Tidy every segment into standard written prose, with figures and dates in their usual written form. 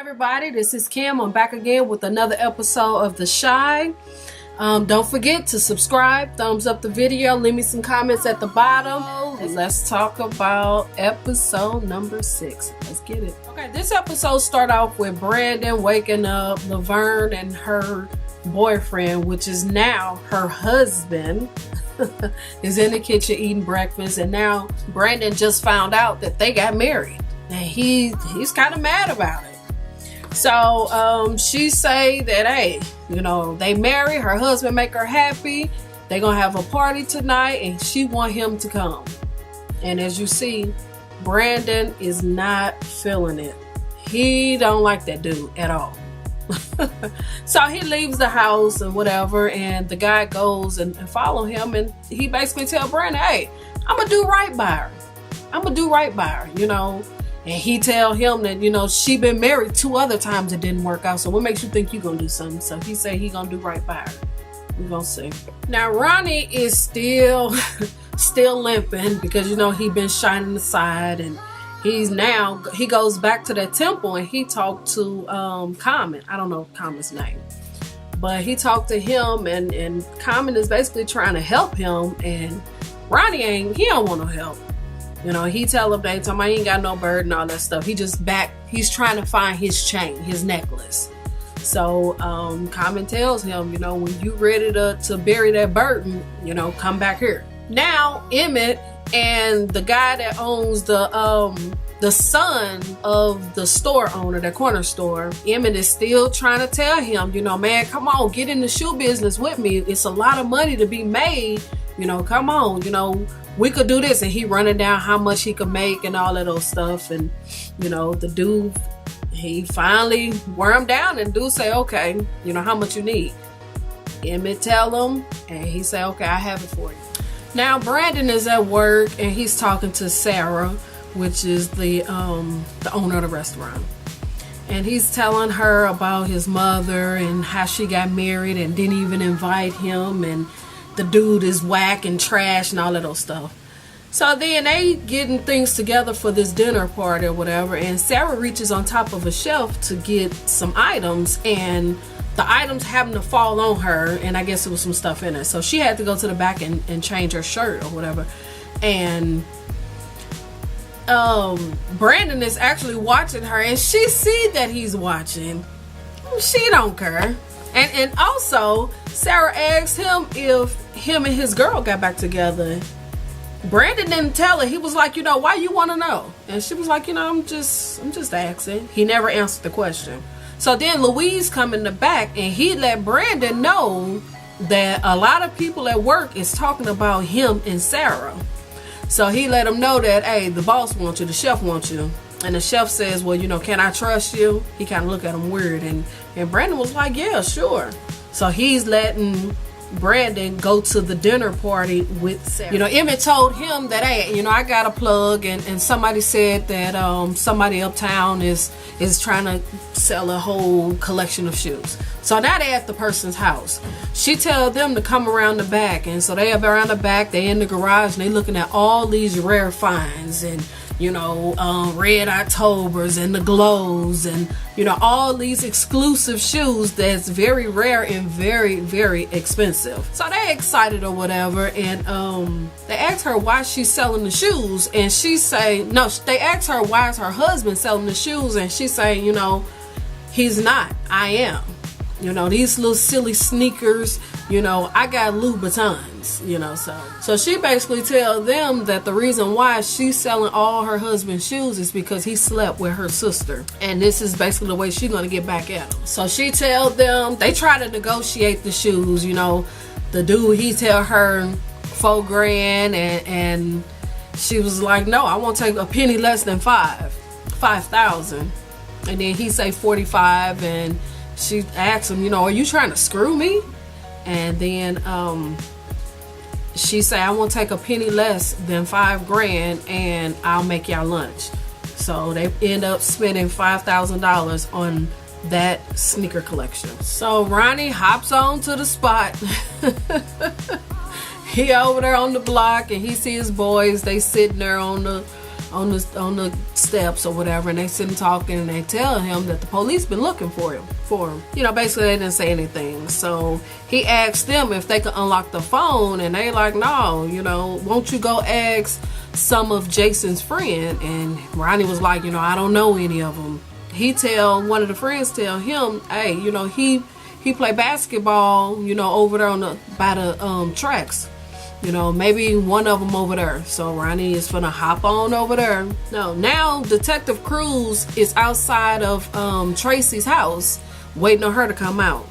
everybody, this is Kim. I'm back again with another episode of The Shy. Don't forget to subscribe, thumbs up the video, leave me some comments at the bottom. Let's talk about episode number 6. Let's get it. Okay, this episode start off with Brandon waking up Laverne and her boyfriend, which is now her husband, is in the kitchen eating breakfast, and now Brandon just found out that they got married, and he's kind of mad about it. So she say that, hey, you know, they marry, her husband make her happy, they gonna have a party tonight, and she want him to come. And as you see, Brandon is not feeling it. He don't like that dude at all. So he leaves the house and whatever, and the guy goes and follow him, and he basically tell Brandon, hey, I'm gonna do right by her. I'm gonna do right by her, you know. And he tell him that, you know, she been married 2 other times, it didn't work out. So what makes you think you gonna do something? So he say he gonna do right by her. We gonna see. Now Ronnie is still limping because, you know, he been shining the side, and he goes back to that temple and he talked to Common. I don't know Common's name, but he talked to him, and Common is basically trying to help him, and Ronnie he don't want no help. You know, he tell him he ain't got no bird and all that stuff. He's trying to find his chain, his necklace. So Common tells him, you know, when you ready to bury that burden, you know, come back here. Now Emmett and the guy that owns the son of the store owner, the corner store, Emmett is still trying to tell him, you know, man, come on, get in the shoe business with me. It's a lot of money to be made. You know, come on, you know, we could do this. And he running down how much he could make and all of those stuff. And, you know, the dude, he finally wear him down, and dude say, okay, you know, how much you need? Emmett tell him, and he say, okay, I have it for you. Now Brandon is at work, and he's talking to Sarah, which is the owner of the restaurant. And he's telling her about his mother and how she got married and didn't even invite him, and the dude is whack and trash and all of those stuff. So then they getting things together for this dinner party or whatever, and Sarah reaches on top of a shelf to get some items, and the items happen to fall on her, and I guess it was some stuff in it. So she had to go to the back and change her shirt or whatever. And Brandon is actually watching her, and she see that he's watching. She don't care. And also Sarah asked him if him and his girl got back together. Brandon didn't tell her. He was like, you know, why you want to know? And she was like, you know, I'm just asking. He never answered the question. So then Louise come in the back, and he let Brandon know that a lot of people at work is talking about him and Sarah. So he let him know that, hey, the boss wants you, the chef wants you. And the chef says, well, you know, can I trust you? He kind of looked at him weird, and Brandon was like, yeah, sure. So he's letting Brandon go to the dinner party with Sarah. You know, Emmett told him that, hey, you know, I got a plug, and somebody said that somebody uptown is trying to sell a whole collection of shoes. So now they at the person's house. She tells them to come around the back, and so they are around the back, they in the garage, and they looking at all these rare finds, and you know, Red Octobers and the Glows, and you know, all these exclusive shoes that's very rare and very, very expensive. So they excited or whatever, and they asked her why she's selling the shoes, and she say, no, they asked her why is her husband selling the shoes, and she say, you know, he's not, I am. You know, these little silly sneakers, you know, I got Louboutins, you know, so she basically tell them that the reason why she's selling all her husband's shoes is because he slept with her sister, and this is basically the way she's gonna get back at him. So she tell them, they try to negotiate the shoes, you know, the dude, he tell her $4,000, and she was like, no, I won't take a penny less than 5,000, and then he say 45, and she asked him, you know, are you trying to screw me? And then she said, I won't take a penny less than $5,000, and I'll make y'all lunch. So they end up spending $5,000 on that sneaker collection. So Ronnie hops on to the spot. He over there on the block, and he see his boys, they sitting there on the on the steps or whatever, and they sitting talking, and they tell him that the police been looking for him. You know, basically they didn't say anything. So he asked them if they could unlock the phone, and they like, no, you know, won't you go ask some of Jason's friend? And Ronnie was like, you know, I don't know any of them. One of the friends tell him, hey, you know, he play basketball, you know, over there by the tracks. You know, maybe one of them over there. So Ronnie is gonna hop on over there. No, now Detective Cruz is outside of Tracy's house waiting on her to come out.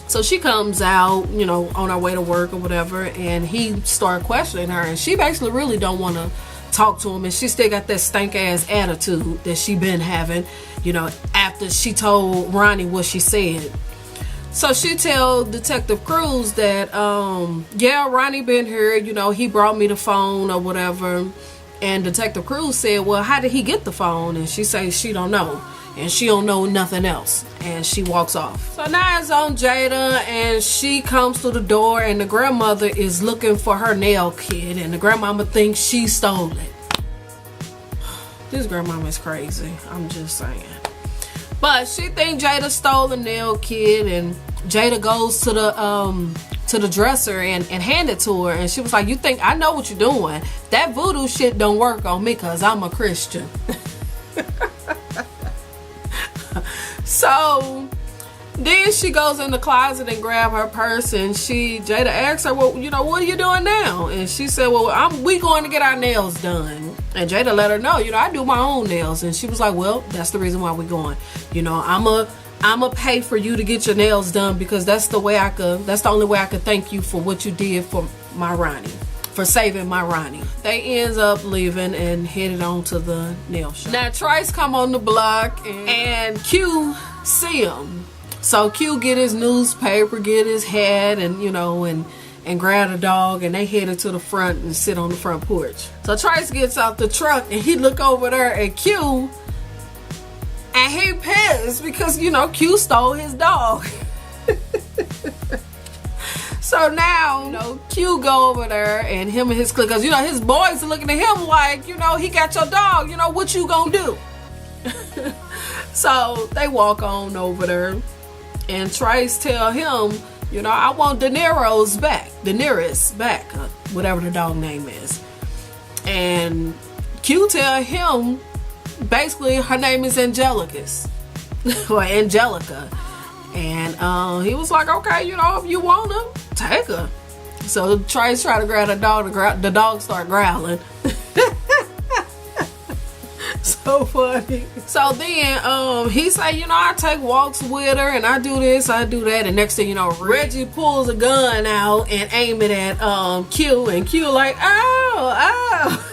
So she comes out, you know, on her way to work or whatever, and he started questioning her, and she basically really don't want to talk to him, and she still got that stank ass attitude that she been having, you know, after she told Ronnie what she said. So she tell Detective Cruz that, yeah, Ronnie been here, you know, he brought me the phone or whatever. And Detective Cruz said, well, how did he get the phone? And she says she don't know. And she don't know nothing else. And she walks off. So now it's on Jada, and she comes to the door, and the grandmother is looking for her nail kit, and the grandmama thinks she stole it. This grandmama is crazy. I'm just saying. But she thinks Jada stole the nail kit, and Jada goes to the dresser and hand it to her, and she was like, you think I know what you're doing? That voodoo shit don't work on me because I'm a Christian. So then she goes in the closet and grab her purse, and Jada asks her, well, you know, what are you doing now? And she said, well, we going to get our nails done. And Jada let her know, you know, I do my own nails. And she was like, well, that's the reason why we're going. You know, I'ma pay for you to get your nails done, because that's the only way I could thank you for what you did for my Ronnie, for saving my Ronnie. They ends up leaving and headed on to the nail shop. Now Trice come on the block, and Q see him. So Q get his newspaper, get his hat, and you know, and grab a dog, and they headed to the front and sit on the front porch. So Trice gets out the truck, and he look over there at Q, and he pissed because, you know, Q stole his dog. So now, you know, Q go over there, and him and his clique, because, you know, his boys are looking at him like, you know, he got your dog, you know, what you gonna do? So they walk on over there, and Trice tell him, you know, I want Daenerys back, whatever the dog name is. And Q tell him, basically, her name is Angelicus, or Angelica. And he was like, okay, you know, if you want her, take her. So Trice try to grab the dog, the dog start growling. So funny. So then he say, you know, I take walks with her, and I do this, I do that, and next thing you know, Reggie pulls a gun out and aim it at Q, and Q like, ow.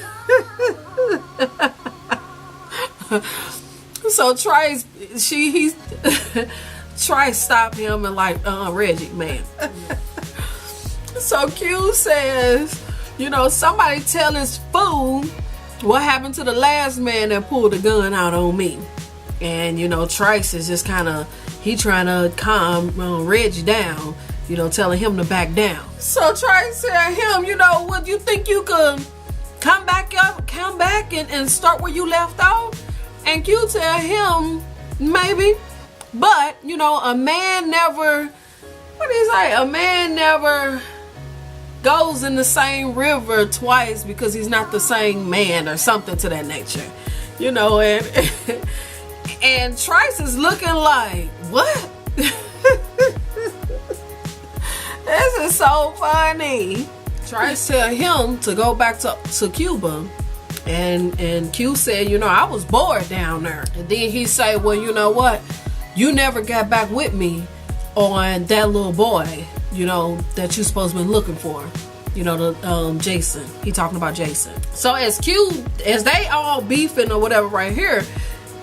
So Trice Trice stop him and like, Reggie, man. So Q says, you know, somebody tell this fool what happened to the last man that pulled the gun out on me. And, you know, Trice is just kind of, he trying to calm Reggie down, you know, telling him to back down. So Trice said him, you know, what, you think you could come back and start where you left off? And Q tell him, maybe, but, you know, a man never, what do you say? A man never goes in the same river twice because he's not the same man, or something to that nature, you know. And and Trice is looking like, what? This is so funny. Trice tell him to go back to Cuba, and Q said, you know, I was bored down there. And then he say, well, you know what, you never got back with me on that little boy, you know, that you supposed to been looking for, you know, the Jason. He talking about Jason. So as they all beefing or whatever right here,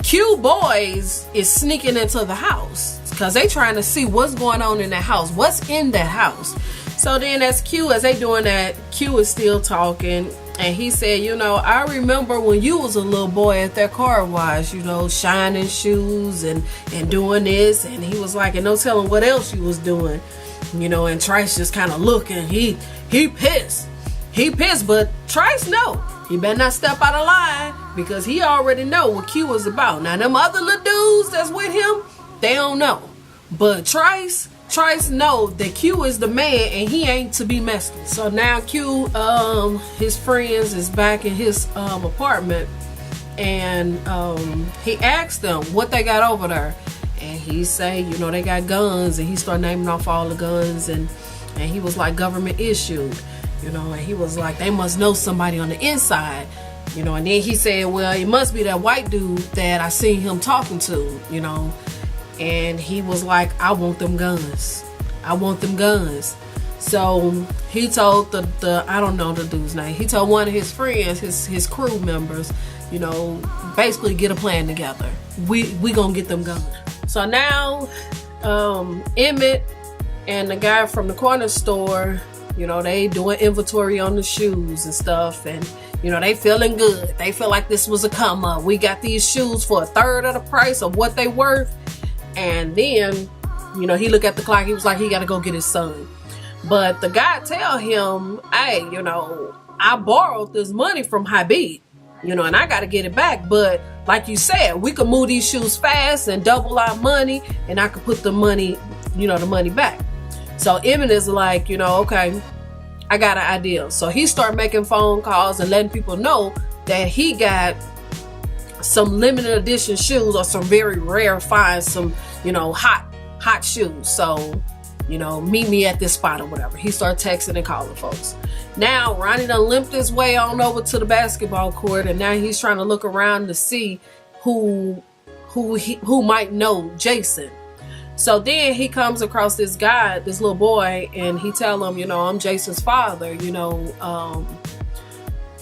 Q boys is sneaking into the house because they trying to see what's going on in that house, what's in that house. So then as they doing that, Q is still talking, and he said, you know, I remember when you was a little boy at that car wash, you know, shining shoes and doing this. And he was like, and no telling what else you was doing, you know. And Trice just kind of looking, he pissed. he pissed, but Trice know. He better not step out of line because he already know what Q was about. Now them other little dudes that's with him, they don't know. But Trice know that Q is the man and he ain't to be messed with. So now Q, his friends is back in his apartment, and he asked them what they got over there. And he say, you know, they got guns, and he started naming off all the guns, and he was like, government issued, you know, and he was like, they must know somebody on the inside, you know. And then he said, well, it must be that white dude that I seen him talking to, you know. And he was like, I want them guns. I want them guns. So he told the I don't know the dude's name. He told one of his friends, his crew members, you know, basically get a plan together. We gonna get them guns. So now Emmett and the guy from the corner store, you know, they doing inventory on the shoes and stuff, and you know, they feeling good. They feel like this was a come up. We got these shoes for 1/3 of the price of what they worth. And then, you know, he looked at the clock. He was like, he got to go get his son. But the guy tell him, hey, you know, I borrowed this money from Habib, you know, and I got to get it back. But like you said, we could move these shoes fast and double our money, and I could put the money, you know, the money back. So Emmett is like, you know, okay, I got an idea. So he started making phone calls and letting people know that he got some limited edition shoes or some very rare finds, some, you know, hot shoes. So, you know, meet me at this spot or whatever. He started texting and calling folks. Now Ronnie done limped his way on over to the basketball court, and now he's trying to look around to see who might know Jason. So then he comes across this guy, this little boy, and he tell him, you know, I'm Jason's father, you know,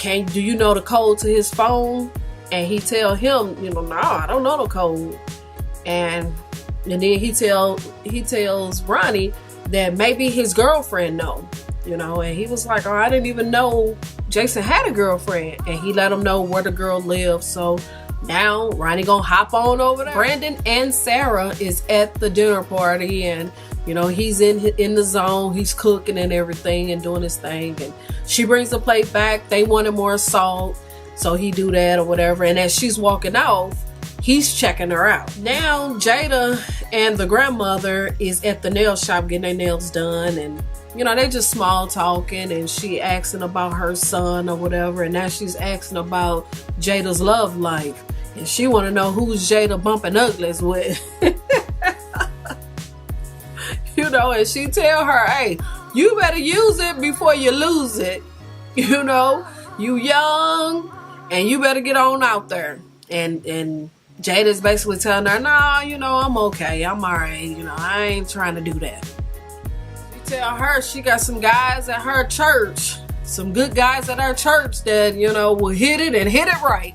do you know the code to his phone? And he tell him, you know, no, I don't know the code. And then he tells Ronnie that maybe his girlfriend know, you know. And he was like, oh, I didn't even know Jason had a girlfriend. And he let him know where the girl lived. So now Ronnie gonna hop on over there. Brandon and Sarah is at the dinner party, and you know, he's in the zone. He's cooking and everything and doing his thing. And she brings the plate back. They wanted more salt, so he do that or whatever. And as she's walking off, he's checking her out. Now Jada and the grandmother is at the nail shop getting their nails done, and you know, they just small talking, and she asking about her son or whatever. And now she's asking about Jada's love life, and she want to know who's Jada bumping uglies with. You know, and she tell her, hey, you better use it before you lose it. You know, you young, and you better get on out there. And Jada's basically telling her, no, you know, I'm okay. I'm all right. You know, I ain't trying to do that. She tell her she got some guys at her church, some good guys at her church that, you know, will hit it and hit it right.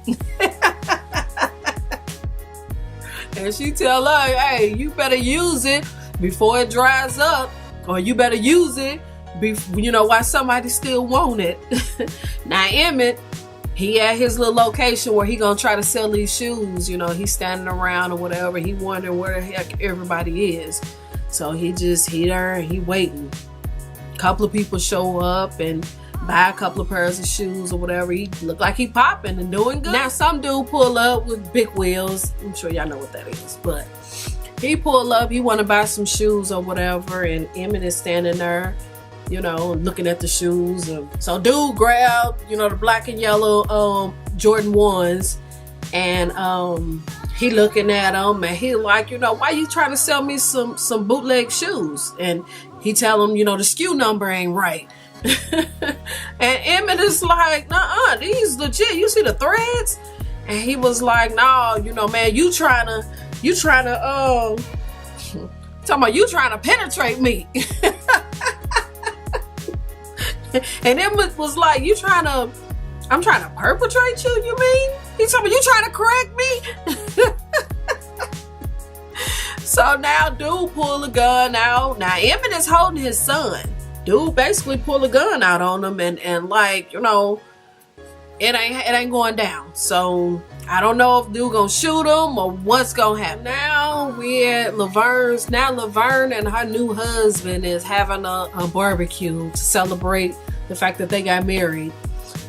And she tell her, hey, you better use it before it dries up, or you better use it, you know, while somebody still want it. Now Emmett, he at his little location where he gonna try to sell these shoes. You know, he's standing around or whatever. He wondering where the heck everybody is. So he there and he waiting. A couple of people show up and buy a couple of pairs of shoes or whatever. He look like he popping and doing good. Now some dude pull up with big wheels. I'm sure y'all know what that is, but he pull up. He want to buy some shoes or whatever, and Emmett is standing there, you know, looking at the shoes. So dude grabbed, you know, the black and yellow Jordan 1s, and he looking at them, and he like, you know, why you trying to sell me some bootleg shoes? And he tell him, you know, the SKU number ain't right. And Emmett is like, nuh-uh, these legit. You see the threads? And he was like, no, you know, man, you trying to penetrate me. And Emmett was like, I'm trying to perpetrate you, you mean? He told me, you trying to correct me? So now dude pull a gun out. Now Emmett is holding his son. Dude basically pull a gun out on him, and like, you know, it ain't going down. So I don't know if dude gonna shoot him or what's gonna happen. Now we at Laverne's. Now Laverne and her new husband is having a barbecue to celebrate the fact that they got married.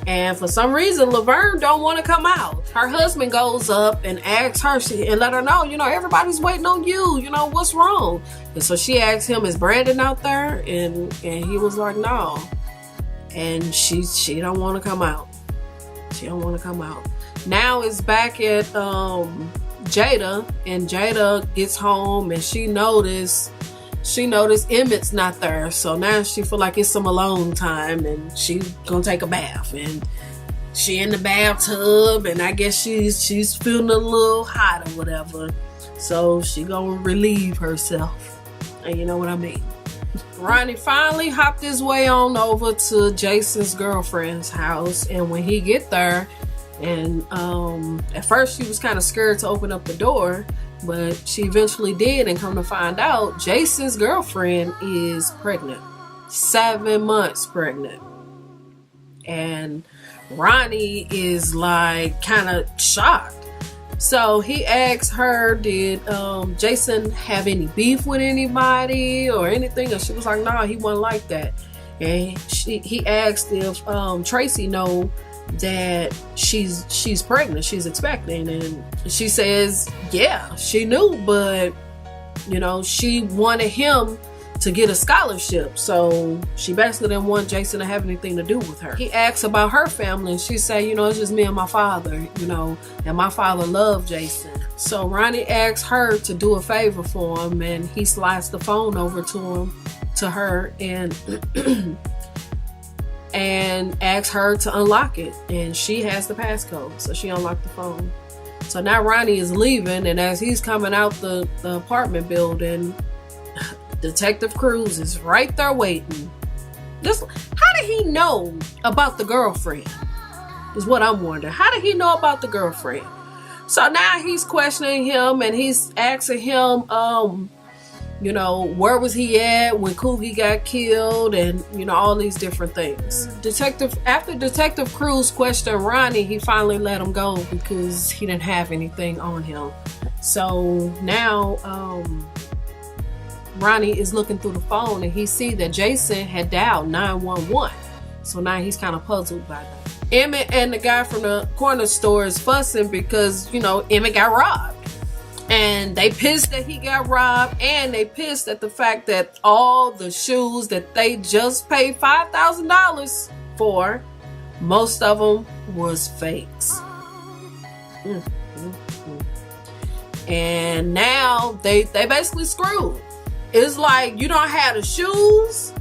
And for some reason, Laverne don't want to come out. Her husband goes up and asks her and let her know, everybody's waiting on you. What's wrong? And so she asks him, is Brandon out there? And he was like, no. And she don't want to come out. She don't want to come out. Now it's back at Jada, and Jada gets home and she noticed Emmett's not there. So now she feel like it's some alone time, and she's gonna take a bath, and she in the bathtub, and I guess she's feeling a little hot or whatever. So she gonna relieve herself, and you know what I mean. Ronnie finally hopped his way on over to Jason's girlfriend's house, and when he get there, and at first she was kind of scared to open up the door, but she eventually did, and come to find out, Jason's girlfriend is pregnant. 7 months pregnant. And Ronnie is like kind of shocked. So he asks her, did Jason have any beef with anybody or anything? And she was like, no, he wasn't like that. And he asked if Tracy know that she's pregnant, she's expecting, and she says yeah, she knew, but she wanted him to get a scholarship, so she basically didn't want Jason to have anything to do with her. He asks about her family, and she say, it's just me and my father, and my father loved Jason. So Ronnie asks her to do a favor for him, and he slides the phone over to her and asks her to unlock it, and she has the passcode, so she unlocked the phone. So now Ronnie is leaving, and as he's coming out the apartment building, Detective Cruz is right there waiting. How did he know about the girlfriend? Is what I'm wondering. How did he know about the girlfriend? So now he's questioning him, and he's asking him, where was he at when Coogie got killed, and all these different things. After Detective Cruz questioned Ronnie, he finally let him go because he didn't have anything on him. So now Ronnie is looking through the phone, and he see that Jason had dialed 911. So now he's kind of puzzled by that. Emmett and the guy from the corner store is fussing because Emmett got robbed. And they pissed that he got robbed, and they pissed at the fact that all the shoes that they just paid $5,000 for, most of them was fakes. And now they basically screwed. It's like you don't have the shoes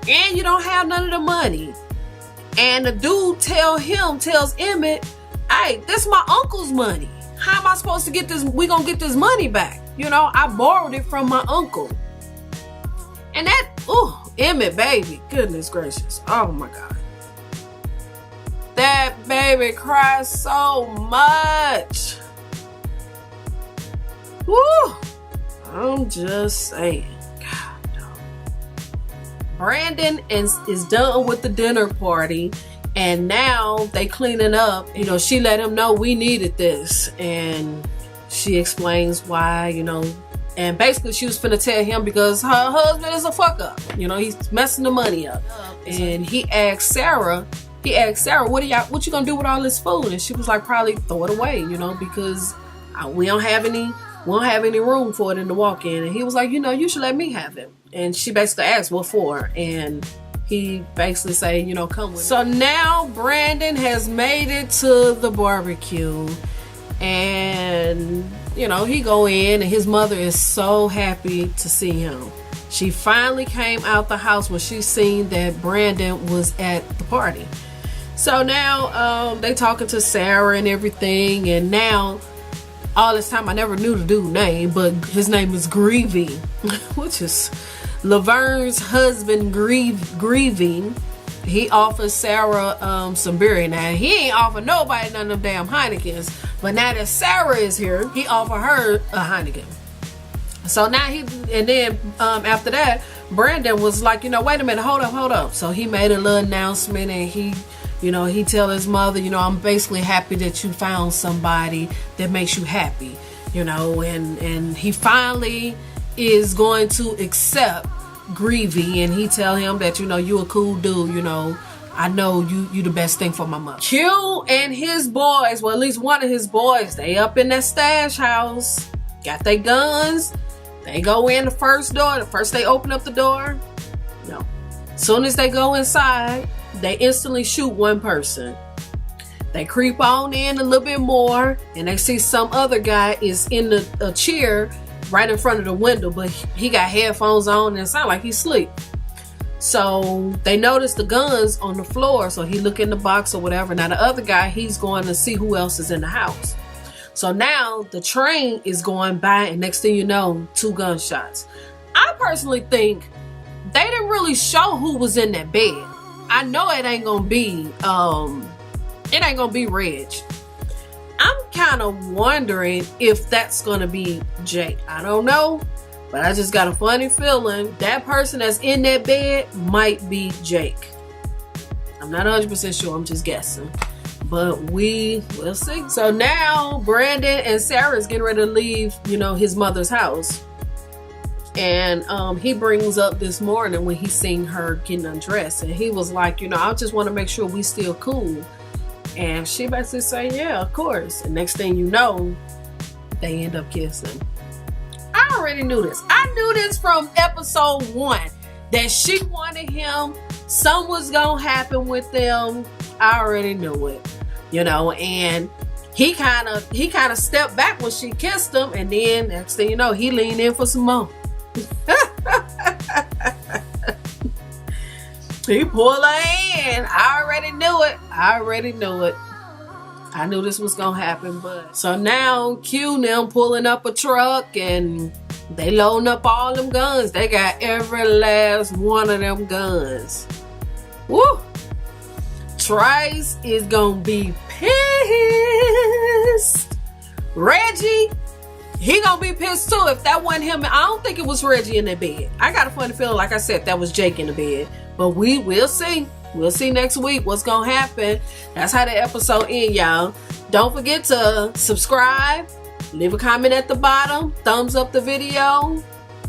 and you don't have none of the money. And the dude tells Emmett, hey, this is my uncle's money. How am I supposed to get this? We gonna get this money back. I borrowed it from my uncle. And that, Emmett, baby, goodness gracious. Oh my God. That baby cries so much. Woo. I'm just saying. God, no. Brandon is done with the dinner party. And now they cleaning up. She let him know we needed this. And she explains why, and basically she was finna tell him because her husband is a fuck up. He's messing the money up. And he asked Sarah, what you gonna do with all this food? And she was like, probably throw it away, because we don't have any room for it in the walk-in. And he was like, you should let me have it. And she basically asked, what for? And he basically say, come with me. So now Brandon has made it to the barbecue, and he go in, and his mother is so happy to see him. She finally came out the house when she seen that Brandon was at the party. So now they talking to Sarah and everything, and now all this time I never knew the dude's name, but his name is Greavy, which is Laverne's husband. Grieving. He offers Sarah some beer. Now he ain't offer nobody none of them damn Heinekens, but now that Sarah is here, he offer her a Heineken. So now after that, Brandon was like, wait a minute, hold up. So he made a little announcement, and he tell his mother, I'm basically happy that you found somebody that makes you happy, and he finally is going to accept Greavy, and he tell him that you a cool dude, I know you the best thing for my mother. Q and his boys, well, at least one of his boys, they up in that stash house, got their guns. They go in the first door. The first they open up the door, no. As soon as they go inside, they instantly shoot one person. They creep on in a little bit more, and they see some other guy is in a chair right in front of the window, but he got headphones on and it sounds like he's asleep. So they notice the guns on the floor, so he look in the box or whatever. Now the other guy, he's going to see who else is in the house. So now the train is going by, and next thing you know, 2 gunshots. I personally think they didn't really show who was in that bed. I know it ain't gonna be Reg. I'm kind of wondering if that's gonna be Jake. I don't know, but I just got a funny feeling that person that's in that bed might be Jake. I'm not 100% sure, I'm just guessing, but we will see. So now Brandon and Sarah's getting ready to leave, his mother's house. And he brings up this morning when he seen her getting undressed, and he was like, I just want to make sure we still cool. And she basically say, yeah, of course. And next thing you know, they end up kissing. I already knew this. I knew this from episode 1 that she wanted him. Something was gonna happen with them. I already knew it, and he kind of stepped back when she kissed him, and then next thing you know, he leaned in for some more. He pulled her in. I already knew it. I knew this was gonna happen, but so now Q and them pulling up a truck and they loading up all them guns. They got every last one of them guns. Woo! Trace is gonna be pissed. Reggie, he gonna be pissed too if that wasn't him. I don't think it was Reggie in the bed. I got a funny feeling, like I said, that was Jake in the bed. But we will see. We'll see next week what's gonna happen. That's how the episode ends, y'all. Don't forget to subscribe, leave a comment at the bottom, thumbs up the video.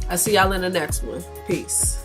I'll see y'all in the next one. Peace.